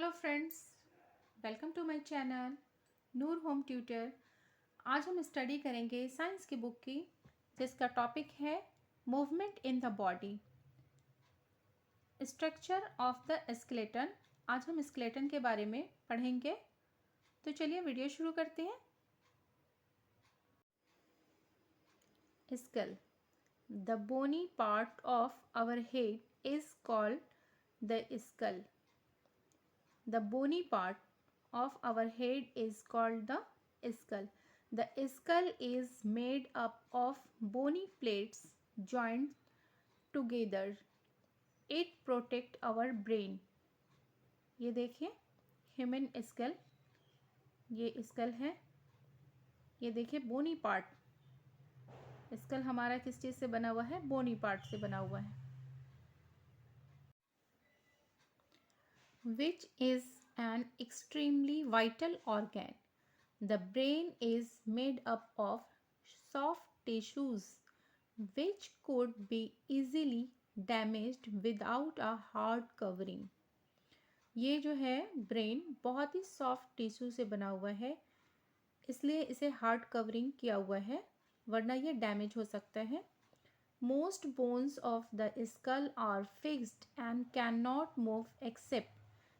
Hello friends, welcome to my channel Noor home tutor. आज हम study करेंगे साइंस की बुक की, जिसका टॉपिक है movement in the body, structure of the skeleton. आज हम स्केलेटन के बारे में पढ़ेंगे, तो चलिए वीडियो शुरू करते हैं। Skull, the bony part of our head is called the skull. The bony part of our head is called the skull. The skull is made up of bony plates joined together. It protect our brain. ये देखिए human school, ये school है। ये देखिए बोनी part, school हमारा किस चीज़ से बना हुआ है? बोनी पार्ट से बना हुआ है। Which is an extremely vital organ. The brain is made up of soft tissues which could be easily damaged without a hard covering. ये जो है ब्रेन बहुत ही सॉफ्ट टिश्यू से बना हुआ है, इसलिए इसे हार्ड कवरिंग किया हुआ है, वरना ये डैमेज हो सकता है। Most bones of the skull are fixed and cannot move except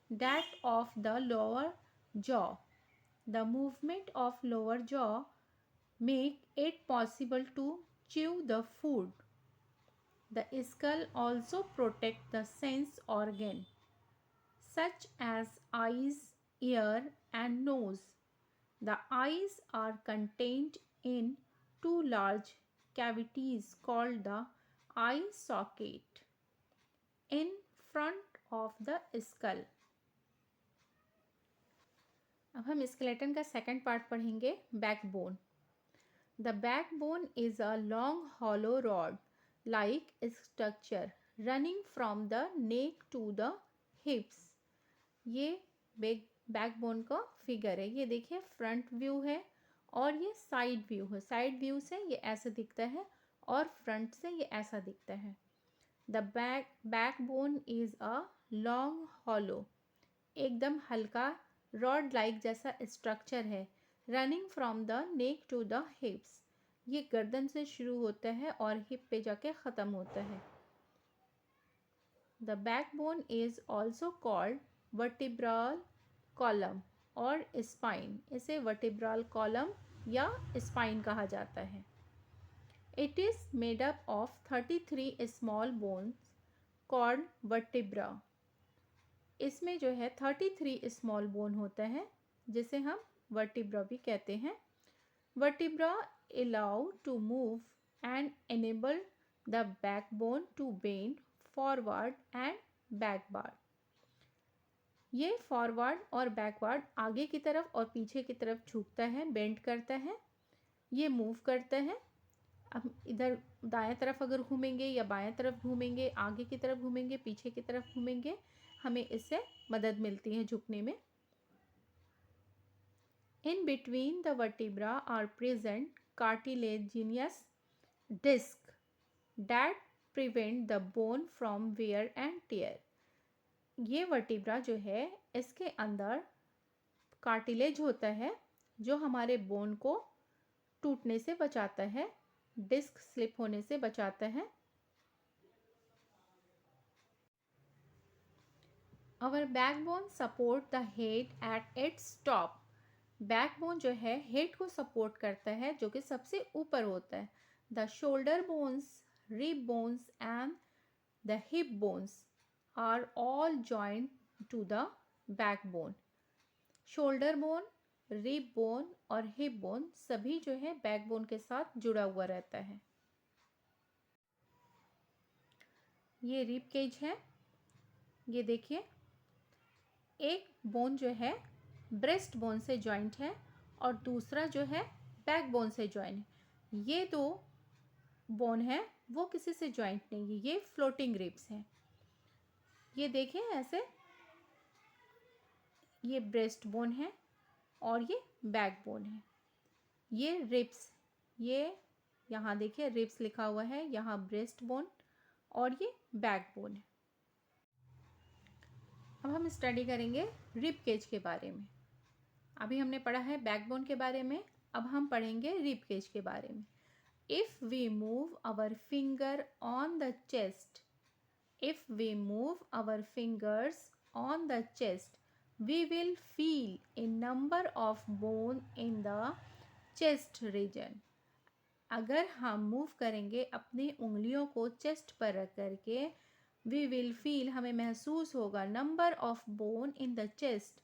that of the lower jaw. The movement of lower jaw make it possible to chew the food. The skull also protect the sense organ such as eyes, ear and nose. The eyes are contained in two large cavities called the eye socket in front of the skull. अब हम skeleton का second part पढ़ेंगे, backbone. The backbone is a long hollow rod like structure running from the neck to the hips. ये backbone का figure है। ये देखिए front view है और ये साइड व्यू है। साइड व्यू से ये ऐसा दिखता है और फ्रंट से ये ऐसा दिखता है। The backbone is a long hollow, एकदम हल्का रॉड लाइक जैसा स्ट्रक्चर है। Running from the neck to the hips, ये गर्दन से शुरू होता है और हिप पे जाके ख़त्म होता है। The backbone is also called vertebral column और स्पाइन। इसे वर्टिब्रल कॉलम या स्पाइन कहा जाता है। It is made up of 33 small bones called vertebra. इसमें जो है 33 स्मॉल बोन होता है, जिसे हम वर्टिब्रा भी कहते हैं। Vertebra allow to move and enable the backbone to bend forward and backward. ये फॉरवर्ड और बैकवर्ड, आगे की तरफ और पीछे की तरफ झुकता है, बेंड करता है, ये मूव करता है। अब इधर दाएं तरफ अगर घूमेंगे या बाएं तरफ घूमेंगे, आगे की तरफ घूमेंगे, पीछे की तरफ घूमेंगे, हमें इससे मदद मिलती है झुकने में। In between the vertebra are present cartilaginous disc that prevent the bone from wear and tear. ये वर्टिब्रा जो है, इसके अंदर कार्टिलेज होता है जो हमारे बोन को टूटने से बचाता है, डिस्क स्लिप होने से बचाता है। Our backbone support the head at its top. Backbone जो है हेड को सपोर्ट करता है, जो कि सबसे ऊपर होता है। The shoulder bones, rib bones and the hip bones are all joint to the backbone. Shoulder bone, rib bone और हिप बोन सभी जो है बैकबोन के साथ जुड़ा हुआ रहता है। ये रिब केज है। ये देखिए, एक बोन जो है ब्रेस्ट बोन से जॉइंट है और दूसरा जो है बैक बोन से जॉइंट है। ये दो बोन है वो किसी से जॉइंट नहीं है, ये फ्लोटिंग रिब्स हैं। ये देखिए ऐसे, ये ब्रेस्ट बोन है और ये बैक बोन है। ये रिब्स, ये यहाँ देखिए रिब्स लिखा हुआ है, यहाँ ब्रेस्ट बोन और ये बैक बोन है। अब हम स्टडी करेंगे रिब केज के बारे में। अभी हमने पढ़ा है बैकबोन के बारे में, अब हम पढ़ेंगे रिब केज के बारे में। If we move our finger on the chest, if we move our fingers on the chest, we will feel a number of bone in the chest region. अगर हम मूव करेंगे अपनी उंगलियों को चेस्ट पर रख करके, वी विल फील, हमें महसूस होगा, number of bone in the chest,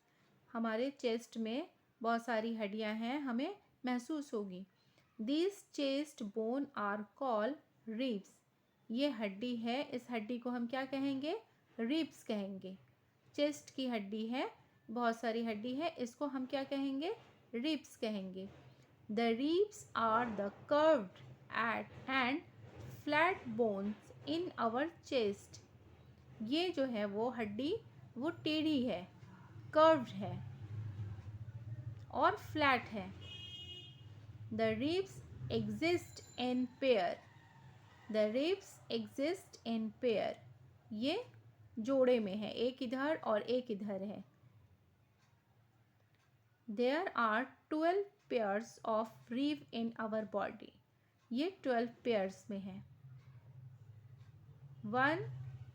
हमारे चेस्ट में बहुत सारी हड्डियां हैं, हमें महसूस होगी। These chest bone are call ribs, ये हड्डी है, इस हड्डी को हम क्या कहेंगे? रिब्स कहेंगे। चेस्ट की हड्डी है, बहुत सारी हड्डी है, इसको हम क्या कहेंगे? रिब्स कहेंगे। The ribs are the curved and flat bones in our chest, ये जो है वो हड्डी वो टेढ़ी है, कर्व्ड है और फ्लैट है। The ribs exist in pair, the ribs exist in pair, ये जोड़े में है, एक इधर और एक इधर है। There are 12 pairs of rib in our body, ये 12 पेयर्स में है। One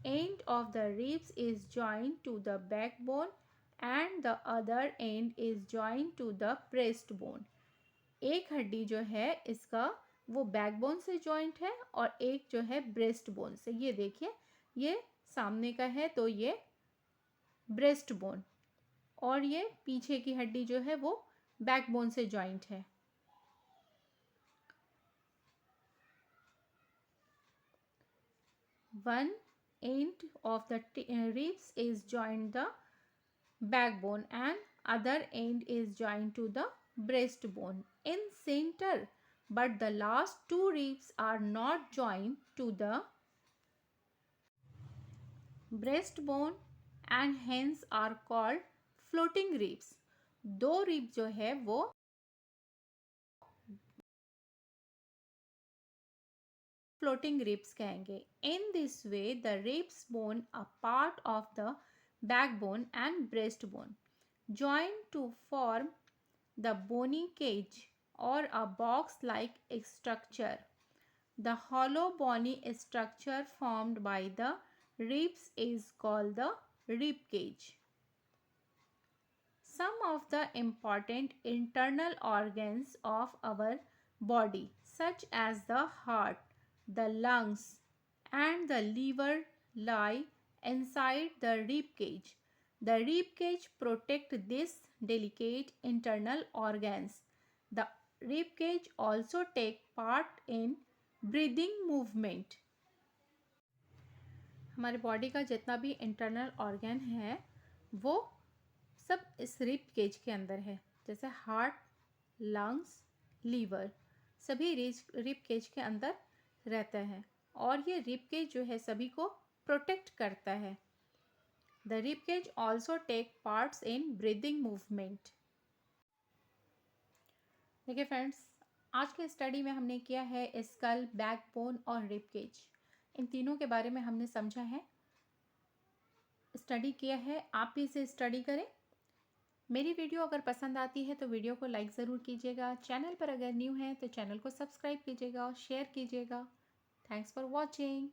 end of the ribs is joined to the backbone and the other end is joined to the breastbone. एक हड्डी जो है इसका वो बैकबोन से जॉइंट है और एक जो है ब्रेस्ट बोन से। ये देखिए, ये सामने का है तो ये ब्रेस्ट बोन, और ये पीछे की हड्डी जो है वो बैकबोन से जॉइंट है। One end of the ribs is joined the backbone and other end is joined to the breastbone in center, but the last two ribs are not joined to the breastbone and hence are called floating ribs. दो rib जो है वो floating ribs कहेंगे। In this way, the ribs bone a part of the backbone and breastbone join to form the bony cage or a box-like structure. The hollow bony structure formed by the ribs is called the rib cage. Some of the important internal organs of our body, such as the heart, the lungs, and the liver lie inside the rib cage. The rib cage protects these delicate internal organs. The rib cage also takes part in breathing movement. हमारे body का जितना भी internal organ है वो सब इस rib cage के अंदर है, जैसे हार्ट, लंग्स, लीवर, सभी रिब केज के अंदर रहता है और ये रिब केज जो है सभी को प्रोटेक्ट करता है। The rib cage also take parts in breathing movement. देखिए फ्रेंड्स, आज के स्टडी में हमने किया है स्कल, बैकबोन और रिब केज, इन तीनों के बारे में हमने समझा है, स्टडी किया है। आप भी इसे स्टडी करें। मेरी वीडियो अगर पसंद आती है तो वीडियो को लाइक ज़रूर कीजिएगा। चैनल पर अगर न्यू हैं तो चैनल को सब्सक्राइब कीजिएगा और शेयर कीजिएगा। Thanks for watching.